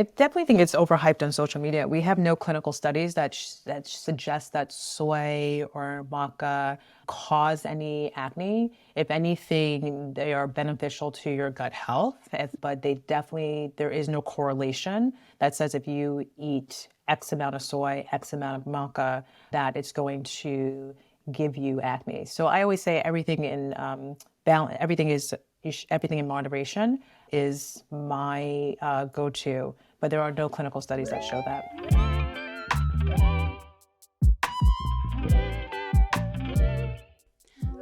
I definitely think it's overhyped on social media. We have no clinical studies that suggest that soy or maca cause any acne. If anything, they are beneficial to your gut health, but there is no correlation that says if you eat X amount of soy, X amount of maca, that it's going to give you acne. So I always say everything in balance, everything in moderation is my go-to, but there are no clinical studies that show that.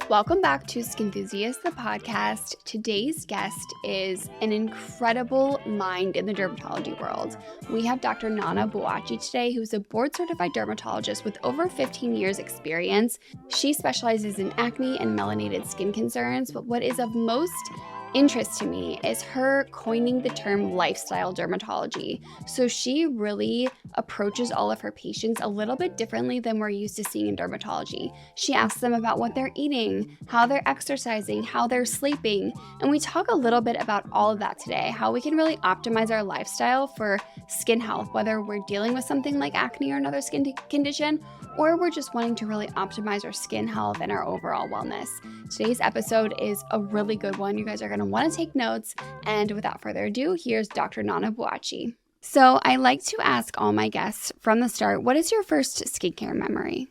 Welcome back to Skinfusiast, the podcast. Today's guest is an incredible mind in the dermatology world. We have Dr. Naana Baokye today, who's a board-certified dermatologist with over 15 years experience. She specializes in acne and melanated skin concerns, but what is of most interest to me is her coining the term lifestyle dermatology. So she really approaches all of her patients a little bit differently than we're used to seeing in dermatology. She asks them about what they're eating, how they're exercising, how they're sleeping, and we talk a little bit about all of that today, how we can really optimize our lifestyle for skin health, whether we're dealing with something like acne or another skin condition, or we're just wanting to really optimize our skin health and our overall wellness. Today's episode is a really good one. You guys are going to want to take notes. And without further ado, here's Dr. Naana Baokye. So I like to ask all my guests from the start, what is your first skincare memory?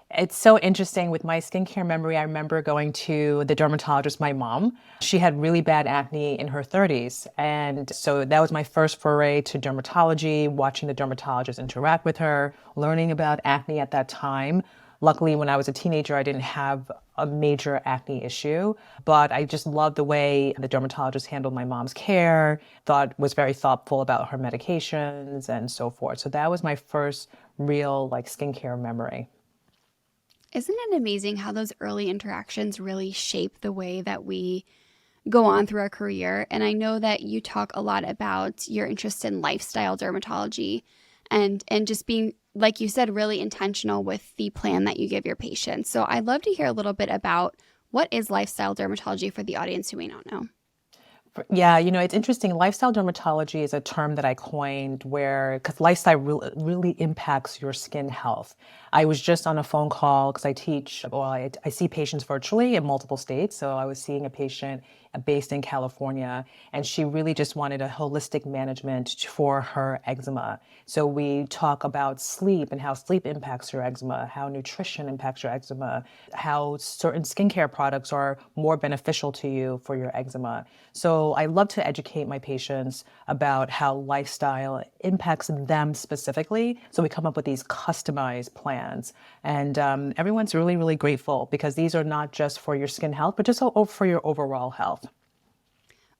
It's so interesting with my skincare memory. I remember going to the dermatologist, my mom. She had really bad acne in her 30s. And so that was my first foray to dermatology, watching the dermatologist interact with her, learning about acne at that time. Luckily, when I was a teenager, I didn't have a major acne issue, but I just loved the way the dermatologist handled my mom's care, was very thoughtful about her medications and so forth. So that was my first real skincare memory. Isn't it amazing how those early interactions really shape the way that we go on through our career? And I know that you talk a lot about your interest in lifestyle dermatology and just being, like you said, really intentional with the plan that you give your patients. So I'd love to hear a little bit about what is lifestyle dermatology for the audience who may not know. Yeah, it's interesting. Lifestyle dermatology is a term that I coined because lifestyle really impacts your skin health. I was just on a phone call because I see patients virtually in multiple states. So I was seeing a patient based in California, and she really just wanted a holistic management for her eczema. So we talk about sleep and how sleep impacts your eczema, how nutrition impacts your eczema, how certain skincare products are more beneficial to you for your eczema. So I love to educate my patients about how lifestyle impacts them specifically. So we come up with these customized plans. And everyone's really, really grateful because these are not just for your skin health, but just for your overall health.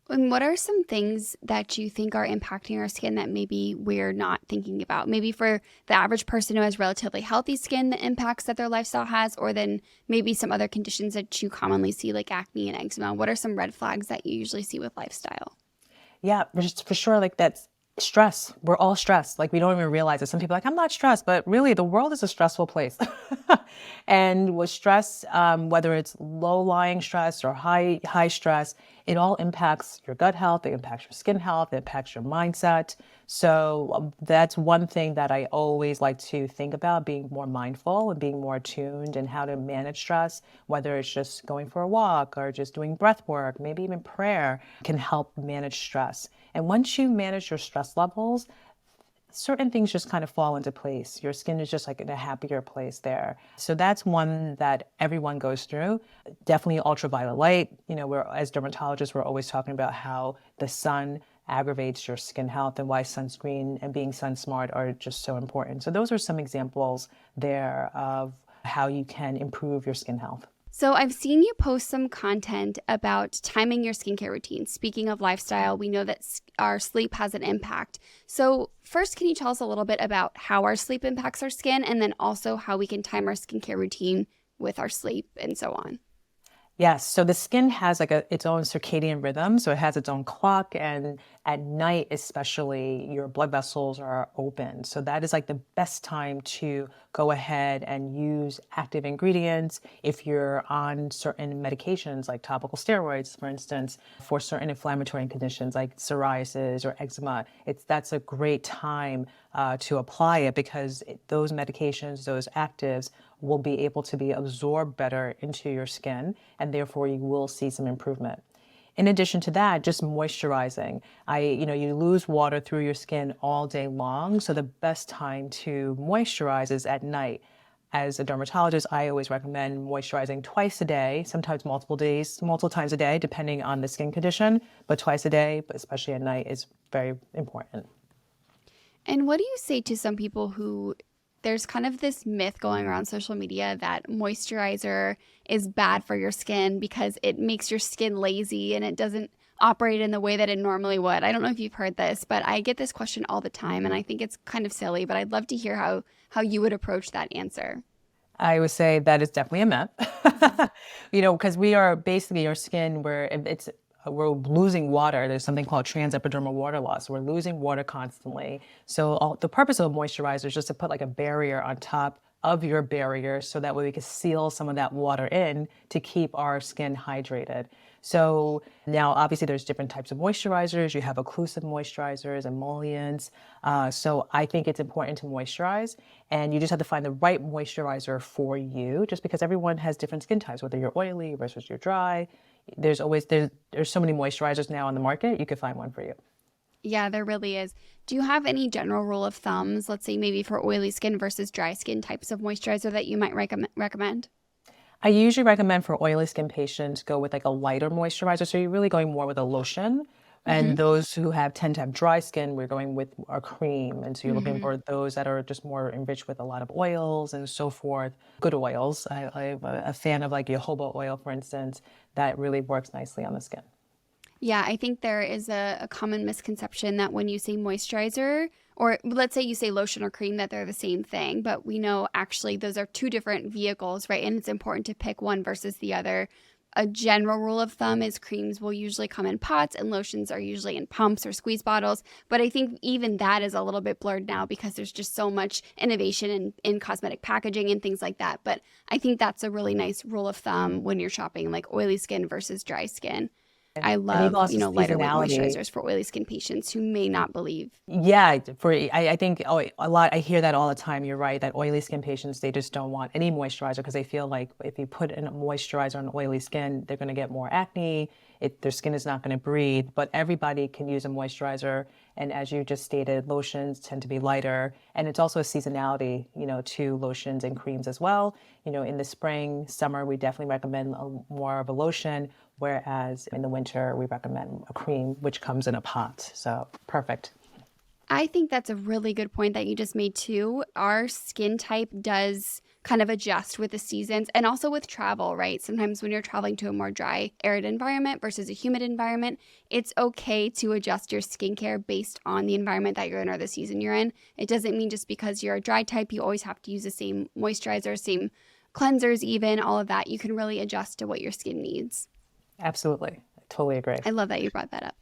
And what are some things that you think are impacting our skin that maybe we're not thinking about? Maybe for the average person who has relatively healthy skin, the impacts that their lifestyle has, or then maybe some other conditions that you commonly see like acne and eczema. What are some red flags that you usually see with lifestyle? Yeah, for sure. That's stress. We're all stressed. We don't even realize it. Some people are I'm not stressed, but really the world is a stressful place. And with stress, whether it's low-lying stress or high stress, it all impacts your gut health, it impacts your skin health, it impacts your mindset. So that's one thing that I always like to think about, being more mindful and being more attuned and how to manage stress, whether it's just going for a walk or just doing breath work, maybe even prayer can help manage stress. And once you manage your stress levels, certain things just kind of fall into place. Your skin is just in a happier place there. So that's one that everyone goes through. Definitely ultraviolet light. As dermatologists, we're always talking about how the sun aggravates your skin health and why sunscreen and being sun smart are just so important. So those are some examples there of how you can improve your skin health. So I've seen you post some content about timing your skincare routine. Speaking of lifestyle, we know that our sleep has an impact. So first, can you tell us a little bit about how our sleep impacts our skin and then also how we can time our skincare routine with our sleep and so on? Yes. So the skin has like its own circadian rhythm. So it has its own clock. And at night, especially, your blood vessels are open. So that is like the best time to go ahead and use active ingredients. If you're on certain medications, like topical steroids, for instance, for certain inflammatory conditions like psoriasis or eczema, that's a great time to apply it because those medications, those actives, will be able to be absorbed better into your skin, and therefore you will see some improvement. In addition to that, just moisturizing. You lose water through your skin all day long, so the best time to moisturize is at night. As a dermatologist, I always recommend moisturizing twice a day, sometimes multiple times a day, depending on the skin condition, but twice a day, but especially at night, is very important. And what do you say to some people who there's kind of this myth going around social media that moisturizer is bad for your skin because it makes your skin lazy and it doesn't operate in the way that it normally would? I don't know if you've heard this, but I get this question all the time and I think it's kind of silly, but I'd love to hear how you would approach that answer. I would say that is definitely a myth. Because we are basically our skin where we're losing water. There's something called transepidermal water loss. We're losing water constantly. So the purpose of a moisturizer is just to put like a barrier on top of your barrier so that way we can seal some of that water in to keep our skin hydrated. So now obviously there's different types of moisturizers. You have occlusive moisturizers, emollients. So I think it's important to moisturize and you just have to find the right moisturizer for you just because everyone has different skin types, whether you're oily versus you're dry. There's so many moisturizers now on the market. You could find one for you. Yeah, there really is. Do you have any general rule of thumbs, let's say maybe for oily skin versus dry skin types of moisturizer that you might recommend? I usually recommend for oily skin patients go with like a lighter moisturizer. So you're really going more with a lotion. And those who tend to have dry skin, we're going with a cream. And so you're looking Mm-hmm. for those that are just more enriched with a lot of oils and so forth. Good oils. I'm a fan of like jojoba oil, for instance, that really works nicely on the skin. Yeah, I think there is a common misconception that when you say moisturizer, or let's say you say lotion or cream, that they're the same thing. But we know actually those are two different vehicles, right? And it's important to pick one versus the other. A general rule of thumb is creams will usually come in pots and lotions are usually in pumps or squeeze bottles. But I think even that is a little bit blurred now because there's just so much innovation in cosmetic packaging and things like that. But I think that's a really nice rule of thumb when you're shopping like oily skin versus dry skin. I And even love, also lighter weight seasonality. moisturizers for oily skin patients who may not believe. Yeah, I think a lot. I hear that all the time. You're right that oily skin patients they just don't want any moisturizer because they feel like if you put in a moisturizer on oily skin, they're going to get more acne. Their skin is not going to breathe. But everybody can use a moisturizer, and as you just stated, lotions tend to be lighter, and it's also a seasonality, to lotions and creams as well. In the spring, summer, we definitely recommend more of a lotion. Whereas in the winter, we recommend a cream, which comes in a pot. So perfect. I think that's a really good point that you just made too. Our skin type does kind of adjust with the seasons and also with travel, right? Sometimes when you're traveling to a more dry, arid environment versus a humid environment, it's okay to adjust your skincare based on the environment that you're in or the season you're in. It doesn't mean just because you're a dry type, you always have to use the same moisturizer, same cleansers, even all of that. You can really adjust to what your skin needs. Absolutely. I totally agree. I love that you brought that up.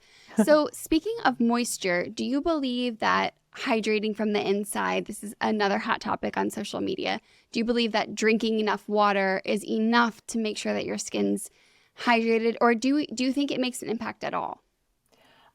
So, speaking of moisture, do you believe that hydrating from the inside, this is another hot topic on social media, do you believe that drinking enough water is enough to make sure that your skin's hydrated, or do you think it makes an impact at all?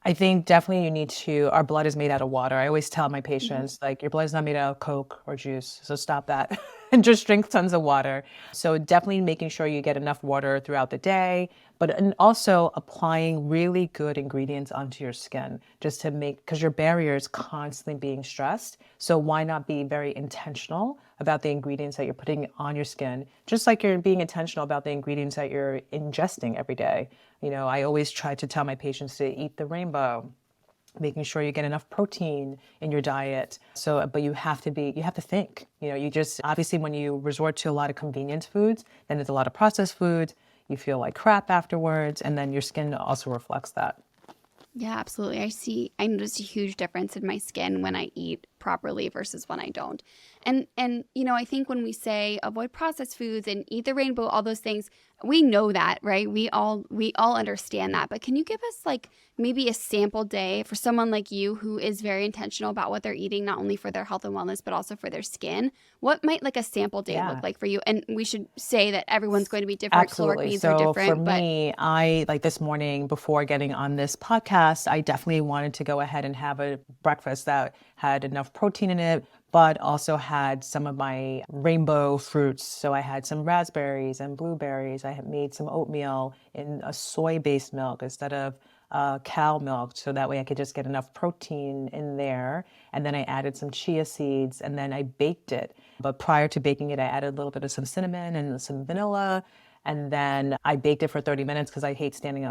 I think definitely you need our blood is made out of water. I always tell my Mhm. patients, like, your blood is not made out of Coke or juice. So stop that and just drink tons of water. So definitely making sure you get enough water throughout the day, and also applying really good ingredients onto your skin just to because your barrier is constantly being stressed. So why not be very intentional about the ingredients that you're putting on your skin, just like you're being intentional about the ingredients that you're ingesting every day. I always try to tell my patients to eat the rainbow, making sure you get enough protein in your diet. So, but you have to think, you just, obviously when you resort to a lot of convenience foods, then there's a lot of processed foods, you feel like crap afterwards, and then your skin also reflects that. Yeah, absolutely. I notice a huge difference in my skin when I eat properly versus when I don't. And I think when we say avoid processed foods and eat the rainbow, all those things, we know that, right? We all understand that. But can you give us like maybe a sample day for someone like you who is very intentional about what they're eating, not only for their health and wellness, but also for their skin? What might like a sample day look Yeah. like for you? And we should say that everyone's going to be different. Caloric Absolutely. needs are So for different, but me, I like this morning before getting on this podcast, I definitely wanted to go ahead and have a breakfast that had enough protein in it, but also had some of my rainbow fruits. So I had some raspberries and blueberries. I had made some oatmeal in a soy-based milk instead of cow milk. So that way I could just get enough protein in there. And then I added some chia seeds and then I baked it. But prior to baking it, I added a little bit of some cinnamon and some vanilla. And then I baked it for 30 minutes because I hate standing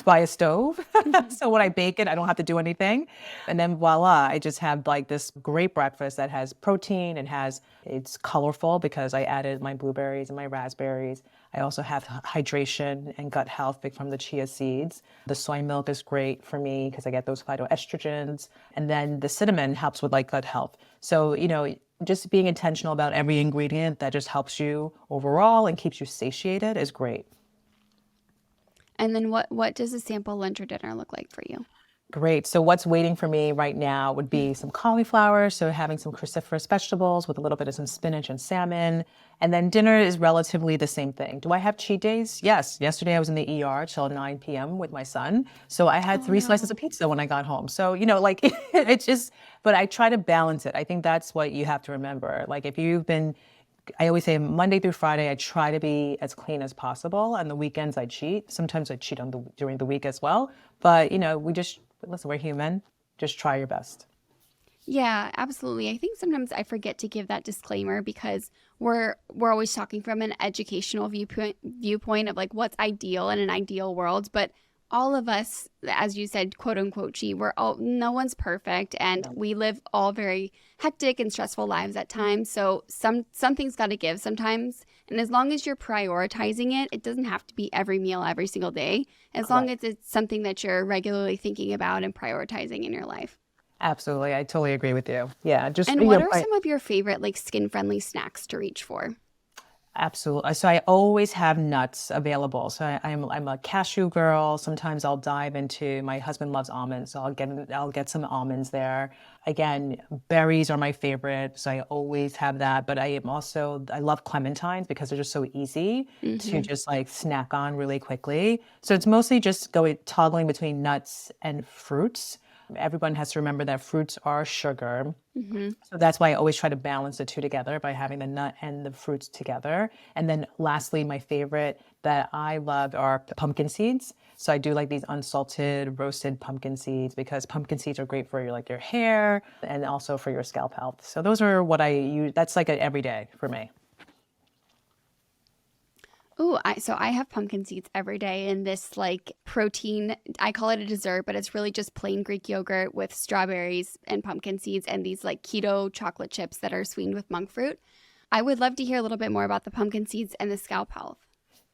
by a stove. So when I bake it, I don't have to do anything. And then voila, I just have like this great breakfast that has protein and it's colorful because I added my blueberries and my raspberries. I also have hydration and gut health from the chia seeds. The soy milk is great for me because I get those phytoestrogens. And then the cinnamon helps with like gut health. So, just being intentional about every ingredient that just helps you overall and keeps you satiated is great. and then what does a sample lunch or dinner look like for you? Great. So what's waiting for me right now would be some cauliflower. So having some cruciferous vegetables with a little bit of some spinach and salmon. And then dinner is relatively the same thing. Do I have cheat days? Yes. Yesterday I was in the ER till 9 p.m. with my son. So I had Oh three slices no. of pizza when I got home. So, like it's just, but I try to balance it. I think that's what you have to remember. Like I always say Monday through Friday, I try to be as clean as possible. On the weekends, I cheat. Sometimes I cheat during the week as well. But, listen, we're human. Just try your best. Yeah, absolutely. I think sometimes I forget to give that disclaimer because we're always talking from an educational viewpoint of like what's ideal in an ideal world, but all of us, as you said, quote unquote, cheat. No one's perfect, and we live all very hectic and stressful lives at times. So something's got to give sometimes, and as long as you're prioritizing it, it doesn't have to be every meal every single day. As long as Correct. it's something that you're regularly thinking about and prioritizing in your life. Absolutely. I totally agree with you. Yeah, just, And what are some of your favorite like skin-friendly snacks to reach for? absolutely. So I always have nuts available. So I'm a cashew girl. Sometimes I'll dive into, my husband loves almonds, so I'll get some almonds there. Again, berries are my favorite, so I always have that. But I love clementines because they're just so easy to Hmm. just like snack on really quickly. So it's mostly just toggling between nuts and fruits. Everyone has to remember that fruits are sugar. Hmm. So that's why I always try to balance the two together by having the nut and the fruits together. And then lastly, my favorite that I love are pumpkin seeds. So I do like these unsalted roasted pumpkin seeds because pumpkin seeds are great for your hair and also for your scalp health. So those are what I use. That's like an everyday for me. Oh, so I have pumpkin seeds every day in this like protein. I call it a dessert, but it's really just plain Greek yogurt with strawberries and pumpkin seeds and these like keto chocolate chips that are sweetened with monk fruit. I would love to hear a little bit more about the pumpkin seeds and the scalp health.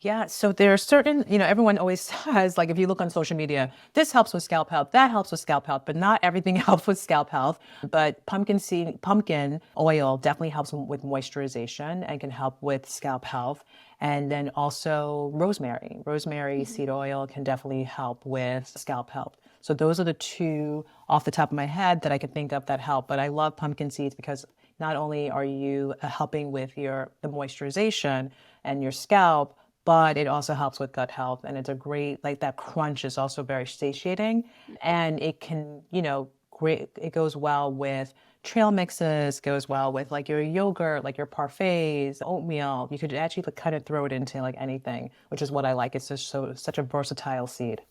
Yeah, so there are certain, everyone always says, like, if you look on social media, this helps with scalp health, that helps with scalp health, but not everything helps with scalp health. But pumpkin oil definitely helps with moisturization and can help with scalp health. And then also rosemary Mhm. seed oil can definitely help with scalp health. So those are the two off the top of my head that I can think of that help. But I love pumpkin seeds because not only are you helping with the moisturization and your scalp, but it also helps with gut health. And it's a great, like that crunch is also very satiating. And it can, great, it goes well with trail mixes, goes well with like your yogurt, like your parfaits, oatmeal. You could actually kind of throw it into like anything, which is what I like. It's just such a versatile seed.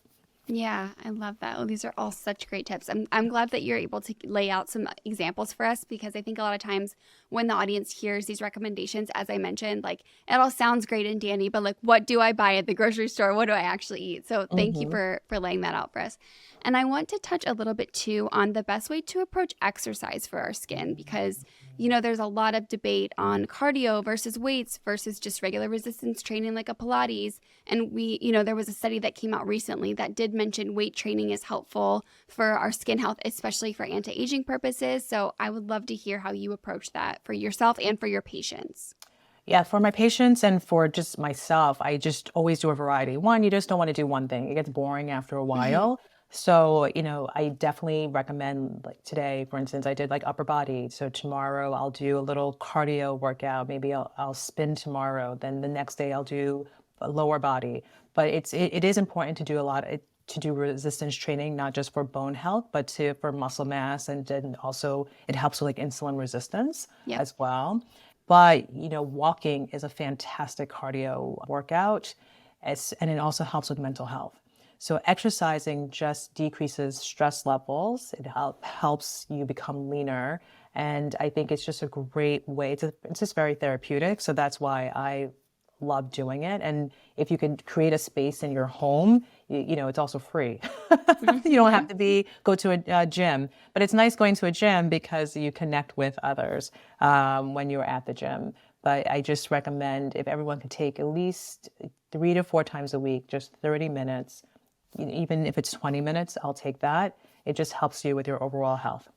Yeah, I love that. Oh, these are all such great tips. I'm glad that you're able to lay out some examples for us because I think a lot of times when the audience hears these recommendations, as I mentioned, like it all sounds great and dandy, but like what do I buy at the grocery store? What do I actually eat? So thank you Hmm. for laying that out for us. And I want to touch a little bit too on the best way to approach exercise for our skin because there's a lot of debate on cardio versus weights versus just regular resistance training like a Pilates. And there was a study that came out recently that did mention weight training is helpful for our skin health, especially for anti-aging purposes. So I would love to hear how you approach that for yourself and for your patients. Yeah, for my patients and for just myself, I just always do a variety. One, you just don't want to do one thing. It gets boring after a Mhm. while. So, I definitely recommend, like today, for instance, I did like upper body. So tomorrow I'll do a little cardio workout. Maybe I'll spin tomorrow. Then the next day I'll do a lower body. But it is important to do to do resistance training, not just for bone health, but for muscle mass. And then also it helps with like insulin resistance Yep. as well. But, walking is a fantastic cardio workout, and it also helps with mental health. So exercising just decreases stress levels. It helps you become leaner. And I think it's just a great way it's just very therapeutic. So that's why I love doing it. And if you can create a space in your home, it's also free. You don't have Yeah. to go to a gym, but it's nice going to a gym because you connect with others when you're at the gym. But I just recommend if everyone could take at least 3 to 4 times a week, just 30 minutes, even if it's 20 minutes, I'll take that. It just helps you with your overall health.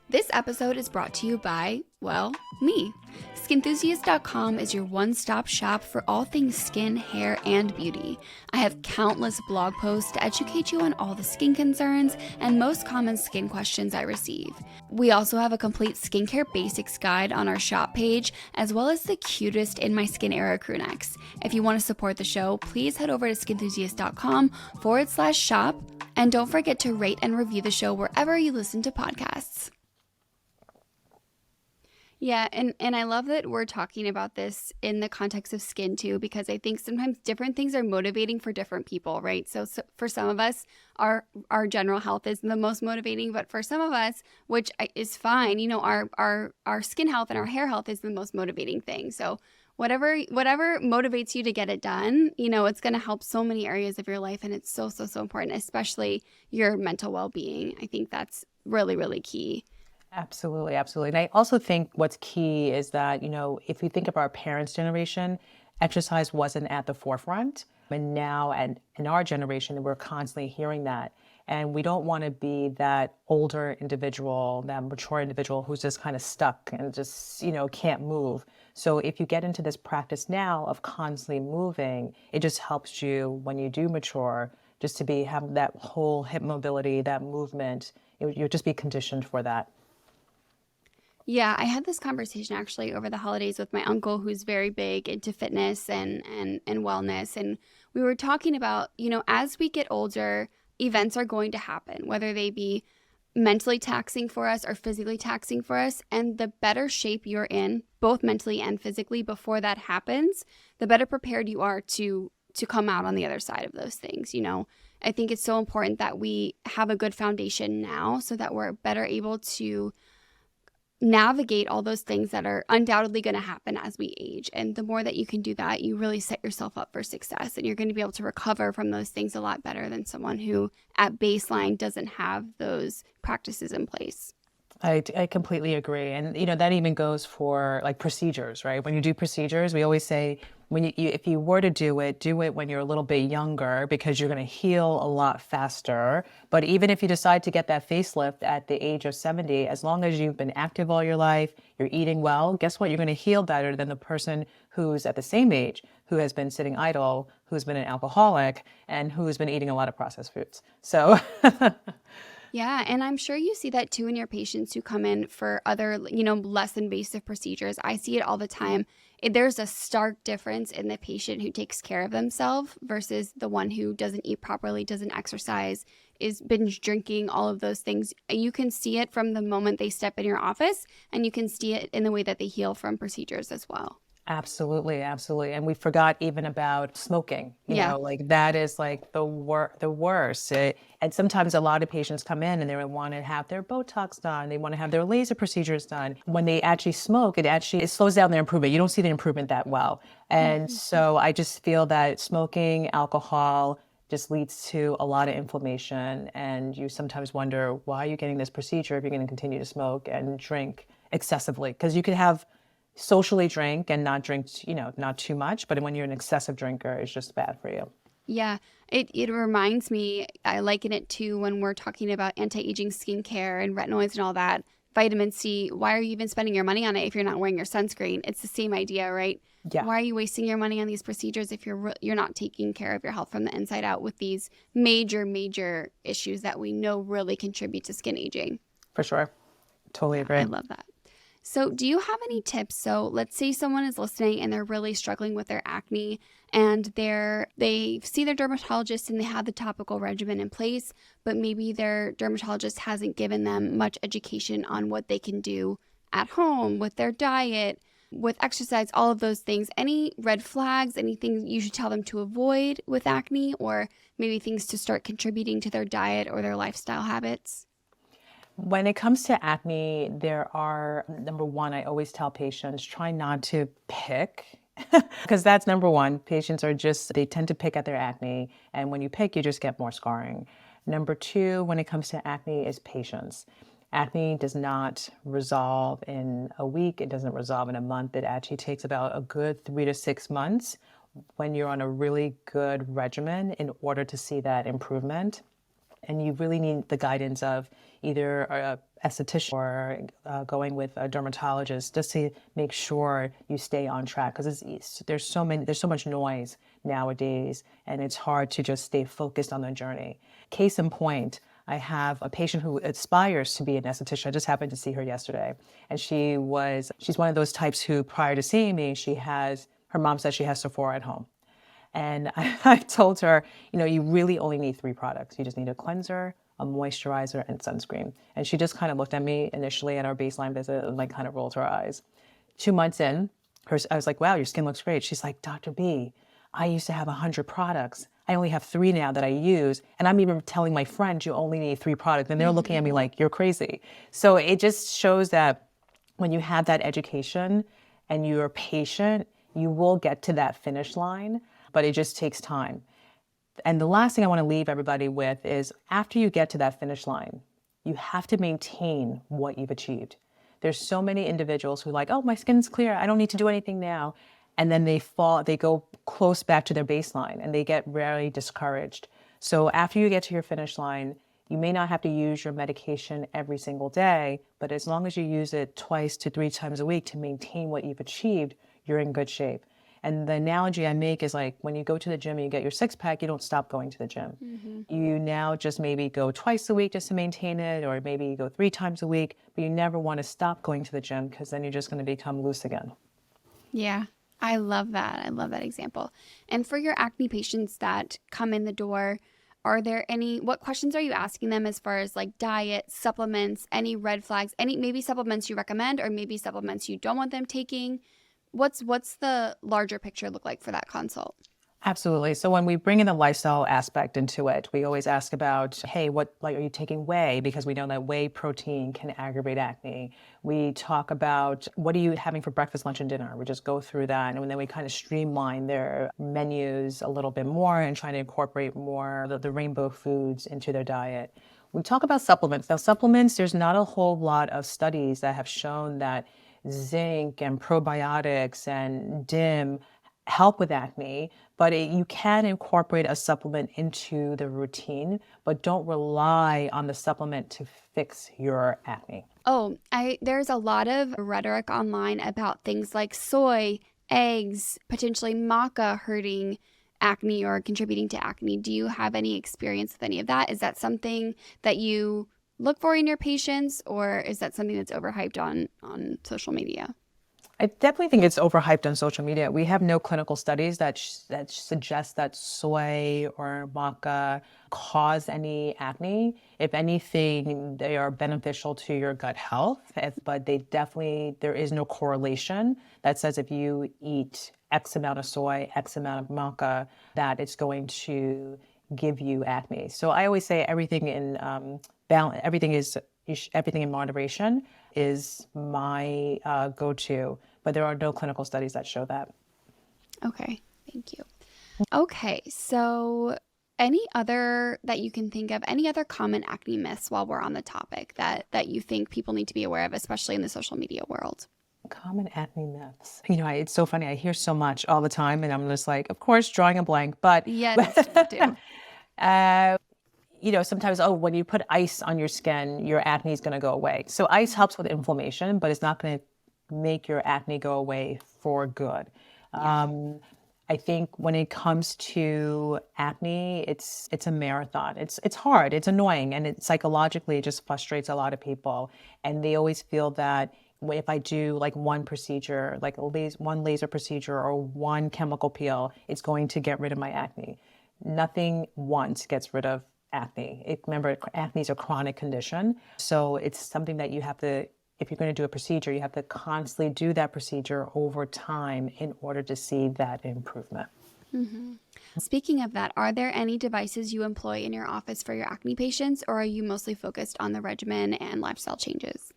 This episode is brought to you by, well, me. Skinthusiast.com is your one-stop shop for all things skin, hair, and beauty. I have countless blog posts to educate you on all the skin concerns and most common skin questions I receive. We also have a complete skincare basics guide on our shop page, as well as the cutest In My Skin era crew necks. If you want to support the show, please head over to skinthusiast.com/shop, and don't forget to rate and review the show wherever you listen to podcasts. Yeah, and I love that we're talking about this in the context of skin too, because I think sometimes different things are motivating for different people, right? So for some of us, our general health is the most motivating, but for some of us, which is fine, our skin health and our hair health is the most motivating thing. So whatever motivates you to get it done, it's going to help so many areas of your life, and it's so so so important, especially your mental well-being. I think that's really really key. Absolutely, absolutely. And I also think what's key is that, if you think of our parents' generation, exercise wasn't at the forefront. And now, and in our generation, we're constantly hearing that. And we don't want to be that older individual, that mature individual who's just kind of stuck and just, can't move. So if you get into this practice now of constantly moving, it just helps you when you do mature, just to have that whole hip mobility, that movement. You'll just be conditioned for that. Yeah, I had this conversation actually over the holidays with my uncle who's very big into fitness and wellness. And we were talking about, as we get older, events are going to happen, whether they be mentally taxing for us or physically taxing for us. And the better shape you're in, both mentally and physically, before that happens, the better prepared you are to come out on the other side of those things. I think it's so important that we have a good foundation now so that we're better able to navigate all those things that are undoubtedly going to happen as we age. And the more that you can do that, you really set yourself up for success, and you're going to be able to recover from those things a lot better than someone who at baseline doesn't have those practices in place. I completely agree. And, that even goes for like procedures, right? When you do procedures, we always say if you were to do it when you're a little bit younger because you're going to heal a lot faster. But even if you decide to get that facelift at the age of 70, as long as you've been active all your life, you're eating well, guess what? You're going to heal better than the person who's at the same age, who has been sitting idle, who's been an alcoholic, and who's been eating a lot of processed foods. So Yeah, and I'm sure you see that too in your patients who come in for other, less invasive procedures. I see it all the time. There's a stark difference in the patient who takes care of themselves versus the one who doesn't eat properly, doesn't exercise, is binge drinking, all of those things. You can see it from the moment they step in your office, and you can see it in the way that they heal from procedures as well. absolutely, absolutely. And we forgot even about smoking. Yeah. Like that is like the worst. And sometimes a lot of patients come in and they want to have their Botox done. They want to have their laser procedures done. When they actually smoke, it slows down their improvement. You don't see the improvement that well. And Mhm. so I just feel that smoking, alcohol just leads to a lot of inflammation. And you sometimes wonder, why are you getting this procedure if you're going to continue to smoke and drink excessively? Because you could have socially drink and not drink, not too much, but when you're an excessive drinker, it's just bad for you. Yeah, it reminds me, I liken it to when we're talking about anti-aging skincare and retinoids and all that. Vitamin C, why are you even spending your money on it if you're not wearing your sunscreen? It's the same idea, right? Yeah. Why are you wasting your money on these procedures if you're not taking care of your health from the inside out with these major issues that we know really contribute to skin aging? For sure. Totally Yeah, agree. I love that. So do you have any tips? So let's say someone is listening and they're really struggling with their acne and they see their dermatologist and they have the topical regimen in place, but maybe their dermatologist hasn't given them much education on what they can do at home with their diet, with exercise, all of those things. Any red flags, anything you should tell them to avoid with acne, or maybe things to start contributing to their diet or their lifestyle habits? When it comes to acne, there are, number one, I always tell patients, try not to pick, because that's number one. Patients they tend to pick at their acne. And when you pick, you just get more scarring. Number two, when it comes to acne, is patience. Acne does not resolve in a week. It doesn't resolve in a month. It actually takes about a good 3 to 6 months when you're on a really good regimen in order to see that improvement. And you really need the guidance of either a esthetician or going with a dermatologist just to make sure you stay on track, because there's so much noise nowadays, and it's hard to just stay focused on the journey. Case in point, I have a patient who aspires to be an esthetician. I just happened to see her yesterday, and she's one of those types who, prior to seeing me, her mom says she has Sephora at home. And I told her, you really only need 3 products. You just need a cleanser, a moisturizer, and sunscreen. And she just kind of looked at me initially at our baseline visit and kind of rolled her eyes. 2 months in, I was like, wow, your skin looks great. She's like, Dr. B, I used to have 100 products. I only have 3 now that I use. And I'm even telling my friends you only need 3 products. And they're looking at me like, you're crazy. So it just shows that when you have that education and you're patient, you will get to that finish line, but it just takes time. And the last thing I want to leave everybody with is, after you get to that finish line, you have to maintain what you've achieved. There's so many individuals who are like, oh, my skin's clear, I don't need to do anything now. And then they go close back to their baseline and they get very discouraged. So after you get to your finish line, you may not have to use your medication every single day, but as long as you use it 2 to 3 times a week to maintain what you've achieved, you're in good shape. And the analogy I make is like, when you go to the gym and you get your 6-pack, you don't stop going to the gym. You now just maybe go twice a week just to maintain it, or maybe you go 3 times a week, but you never want to stop going to the gym, because then you're just going to become loose again. Yeah, I love that. I love that example. And for your acne patients that come in the door, what questions are you asking them as far as like diet, supplements, any red flags, any maybe supplements you recommend, or maybe supplements you don't want them taking? What's the larger picture look like for that consult? Absolutely. So when we bring in the lifestyle aspect into it, we always ask about, hey, are you taking whey? Because we know that whey protein can aggravate acne. We talk about, what are you having for breakfast, lunch, and dinner? We just go through that, and then we kind of streamline their menus a little bit more and try to incorporate more of the rainbow foods into their diet. We talk about supplements. Now, supplements, there's not a whole lot of studies that have shown that zinc and probiotics and DIM help with acne, but you can incorporate a supplement into the routine, but don't rely on the supplement to fix your acne. Oh, there's a lot of rhetoric online about things like soy, eggs, potentially maca hurting acne or contributing to acne. Do you have any experience with any of that? Is that something that you look for in your patients, or is that something that's overhyped on social media? I definitely think it's overhyped on social media. We have no clinical studies that suggest that soy or maca cause any acne. If anything, they are beneficial to your gut health, but there is no correlation that says if you eat X amount of soy, X amount of maca, that it's going to give you acne. So I always say everything in balance, everything in moderation is my go-to, but there are no clinical studies that show that. Okay, thank you. Okay, so any other that you can think of, any other common acne myths while we're on the topic that you think people need to be aware of, especially in the social media world? Common acne myths. It's so funny. I hear so much all the time, and I'm just like, of course, drawing a blank, but Yes, me too. Sometimes, when you put ice on your skin, your acne is going to go away. So ice helps with inflammation, but it's not going to make your acne go away for good. I think when it comes to acne, it's a marathon. It's hard, it's annoying, and it psychologically it just frustrates a lot of people. And they always feel that if I do like one procedure, like one laser procedure or one chemical peel, it's going to get rid of my acne. Nothing once gets rid of acne. Remember, acne is a chronic condition, so it's something that you have to. If you're going to do a procedure, you have to constantly do that procedure over time in order to see that improvement. Speaking of that, are there any devices you employ in your office for your acne patients, or are you mostly focused on the regimen and lifestyle changes?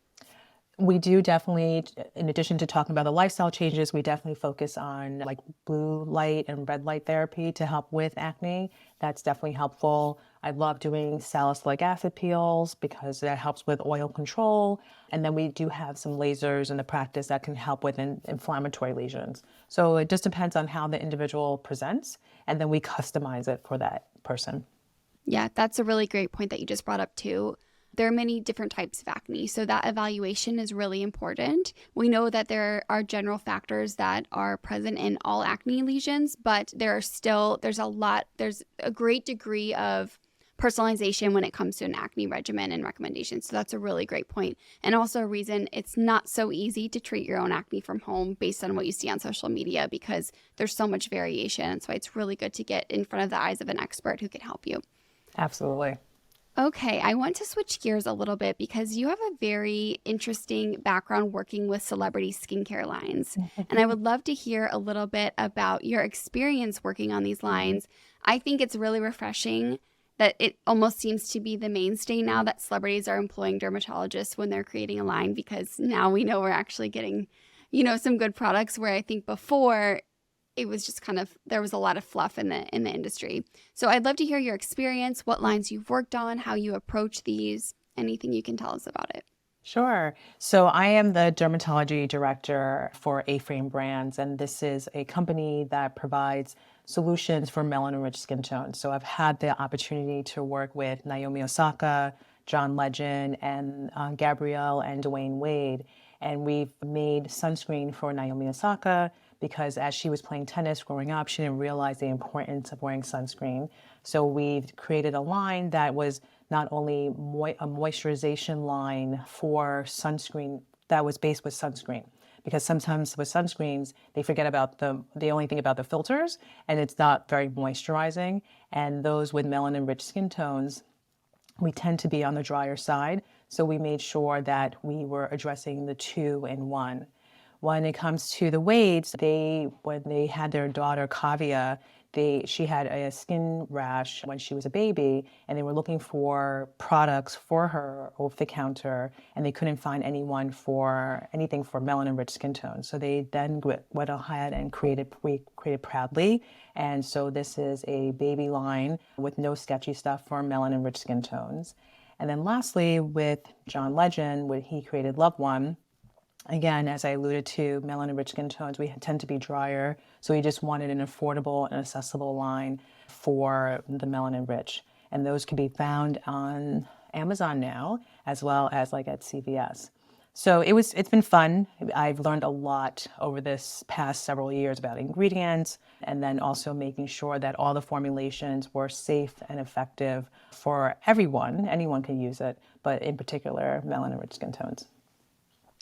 We do definitely, in addition to talking about the lifestyle changes, we definitely focus on like blue light and red light therapy to help with acne. That's definitely helpful. I love doing salicylic acid peels because that helps with oil control. And then we do have some lasers in the practice that can help with inflammatory lesions. So it just depends on how the individual presents, and then we customize it for that person. Yeah, that's a really great point that you just brought up too. There are many different types of acne, so that evaluation is really important. We know that there are general factors that are present in all acne lesions, but there's a great degree of personalization when it comes to an acne regimen and recommendations. So that's a really great point. And also a reason it's not so easy to treat your own acne from home based on what you see on social media, because there's so much variation. And so it's really good to get in front of the eyes of an expert who can help you. Absolutely. Okay, I want to switch gears a little bit because you have a very interesting background working with celebrity skincare lines. And I would love to hear a little bit about your experience working on these lines. I think it's really refreshing that it almost seems to be the mainstay now that celebrities are employing dermatologists when they're creating a line, because now we know we're actually getting, some good products, where I think before it was just there was a lot of fluff in the industry. So I'd love to hear your experience, what lines you've worked on, how you approach these, anything you can tell us about it. Sure. So I am the dermatology director for A-Frame Brands, and this is a company that provides solutions for melanin-rich skin tones. So I've had the opportunity to work with Naomi Osaka, John Legend, and Gabrielle and Dwayne Wade. And we've made sunscreen for Naomi Osaka because as she was playing tennis growing up, she didn't realize the importance of wearing sunscreen. So we've created a line that was not only a moisturization line for sunscreen that was based with sunscreen. Because sometimes with sunscreens, they forget about they only think about the filters, and it's not very moisturizing. And those with melanin-rich skin tones, we tend to be on the drier side. So we made sure that we were addressing the two in one. When it comes to the Wades, when they had their daughter Kavya, she had a skin rash when she was a baby, and they were looking for products for her over the counter, and they couldn't find anything for melanin-rich skin tone. So they then went ahead and created Proudly. And so this is a baby line with no sketchy stuff for melanin-rich skin tones. And then lastly, with John Legend, when he created Love One, again, as I alluded to, melanin-rich skin tones, we tend to be drier, so we just wanted an affordable and accessible line for the melanin-rich. And those can be found on Amazon now, as well as like at CVS. So it's been fun. I've learned a lot over this past several years about ingredients, and then also making sure that all the formulations were safe and effective for everyone. Anyone can use it, but in particular, melanin-rich skin tones.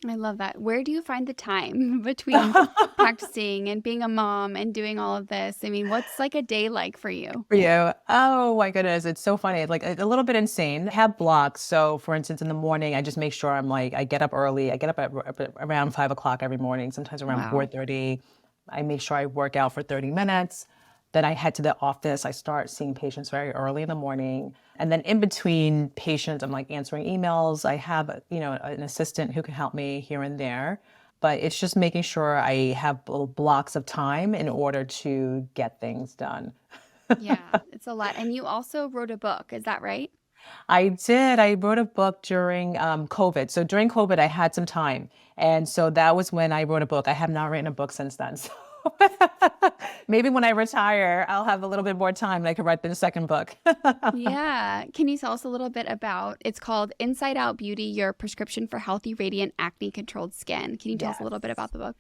I love that. Where do you find the time between practicing and being a mom and doing all of this? I mean, what's like a day like for you? For you? Oh my goodness, it's so funny. It's like a little bit insane. I have blocks. So for instance, in the morning, I just make sure I get up early. I get up at around 5 o'clock every morning, sometimes around 4:30. I make sure I work out for 30 minutes. Then I head to the office. I start seeing patients very early in the morning. And then in between patients, I'm like answering emails. I have, an assistant who can help me here and there. But it's just making sure I have little blocks of time in order to get things done. Yeah, it's a lot. And you also wrote a book, is that right? I did. I wrote a book during COVID. So during COVID, I had some time. And so that was when I wrote a book. I have not written a book since then. So maybe when I retire, I'll have a little bit more time and I can write the second book. Yeah. Can you tell us a little bit about, it's called Inside Out Beauty, Your Prescription for Healthy, Radiant, Acne-Controlled Skin. Can you tell us a little bit about the book?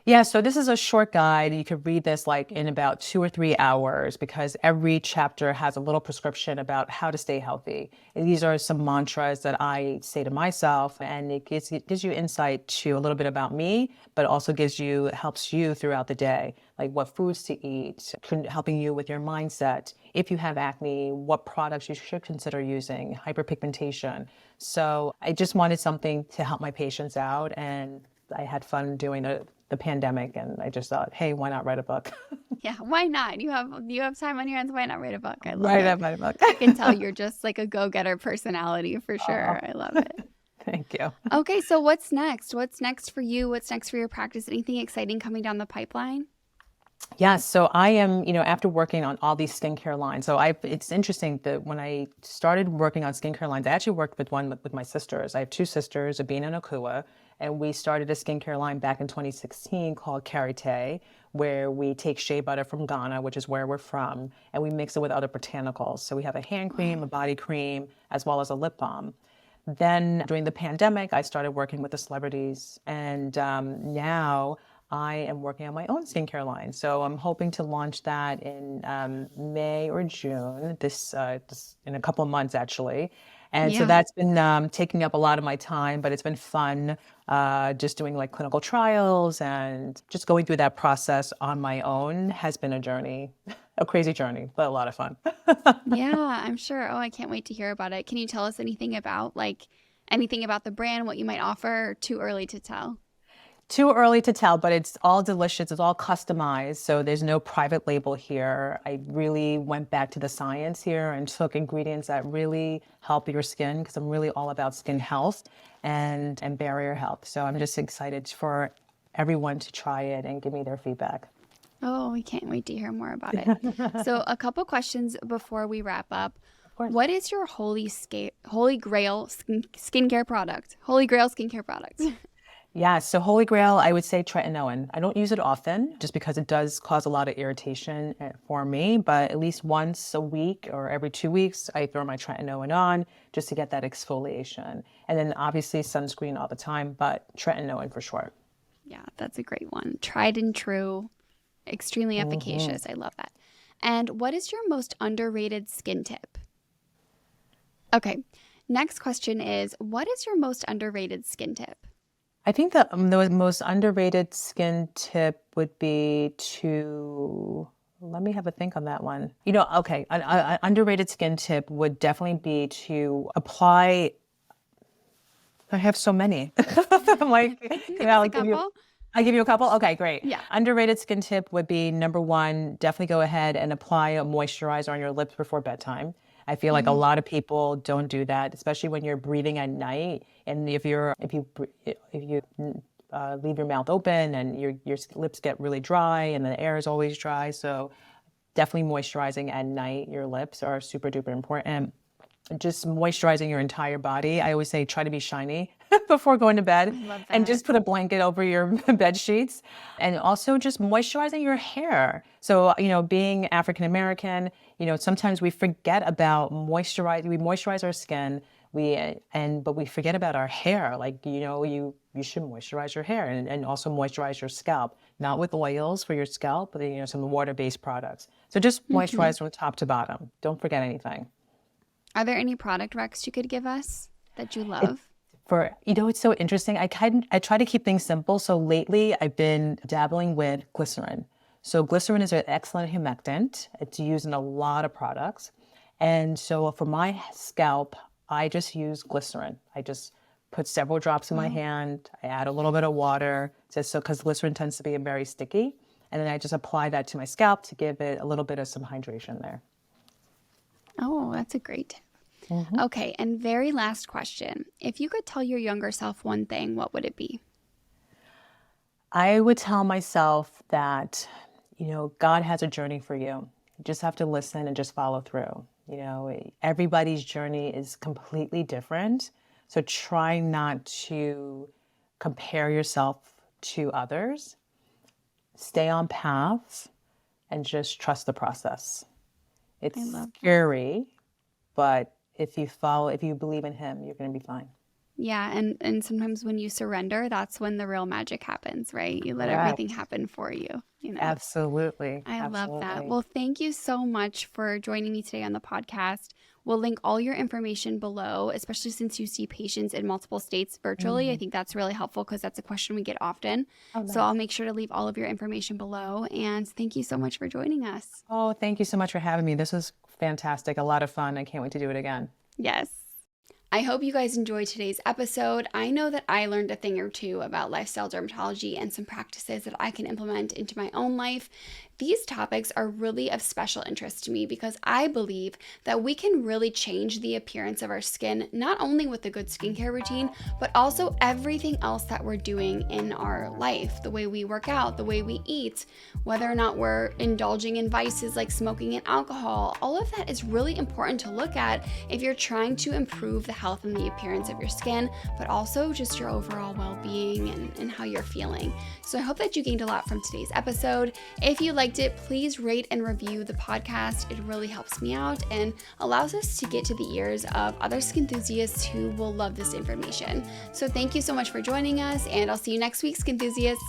Yeah, so this is a short guide. You could read this like in about 2 or 3 hours because every chapter has a little prescription about how to stay healthy. And these are some mantras that I say to myself, and it gives you insight to a little bit about me, but also helps you throughout the day, like what foods to eat, helping you with your mindset. If you have acne, what products you should consider using, hyperpigmentation. So I just wanted something to help my patients out, and I had fun doing the pandemic, and I just thought, hey, why not write a book? Yeah, why not? You have time on your hands. Why not write a book? I love Write it. a book. I can tell you're just like a go-getter personality for Oh, sure. I love it. thank you. Okay, so what's next? What's next for you? What's next for your practice? Anything exciting coming down the pipeline? Yes, so I am, after working on all these skincare lines. It's interesting that when I started working on skincare lines, I actually worked with one with my sisters. I have two sisters, Abina and Akua, and we started a skincare line back in 2016 called Karité, where we take shea butter from Ghana, which is where we're from, and we mix it with other botanicals. So we have a hand cream, a body cream, as well as a lip balm. Then during the pandemic, I started working with the celebrities, and now I am working on my own skincare line. So I'm hoping to launch that in May or June, this in a couple of months actually. And so Yeah. that's been taking up a lot of my time, but it's been fun just doing like clinical trials and just going through that process on my own has been a journey, a crazy journey, but a lot of fun. Yeah, I'm sure. Oh, I can't wait to hear about it. Can you tell us anything about the brand, what you might offer? Or too early to tell? Too early to tell, but it's all delicious. It's all customized. So there's no private label here. I really went back to the science here and took ingredients that really help your skin because I'm really all about skin health and barrier health. So I'm just excited for everyone to try it and give me their feedback. Oh, we can't wait to hear more about it. So, a couple questions before we wrap up. Of course. What is your holy grail skincare product? Holy grail skincare product. Yeah, so Holy Grail, I would say tretinoin. I don't use it often just because it does cause a lot of irritation for me, but at least once a week or every 2 weeks, I throw my tretinoin on just to get that exfoliation. And then obviously sunscreen all the time, but tretinoin for sure. Yeah, that's a great one. Tried and true, extremely efficacious. I love that. And what is your most underrated skin tip? Okay, next question is what is your most underrated skin tip? I think the most underrated skin tip would be to, let me have a think on that one. Okay, an underrated skin tip would definitely be to apply. I have so many. I'm like, Give us a couple. I give you a couple? Okay, great. Yeah. Underrated skin tip would be number one, definitely go ahead and apply a moisturizer on your lips before bedtime. I feel like a lot of people don't do that, especially when you're breathing at night. And if you leave your mouth open and your lips get really dry and the air is always dry. So definitely moisturizing at night, your lips are super duper important. Just moisturizing your entire body. I always say try to be shiny before going to bed I love and that. just put a blanket over your bed sheets. And also just moisturizing your hair. So, being African American, sometimes we forget about we moisturize our skin, but we forget about our hair. Like, you should moisturize your hair and also moisturize your scalp, not with oils for your scalp, but some water-based products. So just moisturize from top to bottom. Don't forget anything. Are there any product recs you could give us that you love? It's so interesting. I try to keep things simple. So lately I've been dabbling with glycerin. So glycerin is an excellent humectant. It's used in a lot of products. And so for my scalp, I just use glycerin. I just put several drops in my hand. I add a little bit of water because glycerin tends to be very sticky. And then I just apply that to my scalp to give it a little bit of some hydration there. Oh, that's a great tip. Okay, and very last question. If you could tell your younger self one thing, what would it be? I would tell myself that, God has a journey for you. You just have to listen and just follow through. Everybody's journey is completely different. So try not to compare yourself to others. Stay on path and just trust the process. I It's love that. scary, but if you believe in him, you're going to be fine. Yeah, and sometimes when you surrender, that's when the real magic happens, right? You let Correct. everything happen for you, you know. Absolutely. I love that. Absolutely. Well, thank you so much for joining me today on the podcast. We'll link all your information below, especially since you see patients in multiple states virtually. I Mhm. think that's really helpful because that's a question we get often. Oh, So I'll nice. make sure to leave all of your information below. And thank you so much for joining us. Oh, thank you so much for having me. This was fantastic. A lot of fun. I can't wait to do it again. Yes. I hope you guys enjoyed today's episode. I know that I learned a thing or two about lifestyle dermatology and some practices that I can implement into my own life. These topics are really of special interest to me because I believe that we can really change the appearance of our skin, not only with a good skincare routine, but also everything else that we're doing in our life. The way we work out, the way we eat, whether or not we're indulging in vices like smoking and alcohol. All of that is really important to look at if you're trying to improve the health and the appearance of your skin, but also just your overall well-being and how you're feeling. So I hope that you gained a lot from today's episode. If you liked it, please rate and review the podcast. It really helps me out and allows us to get to the ears of other skin enthusiasts who will love this information. So thank you so much for joining us, and I'll see you next week, skin enthusiasts.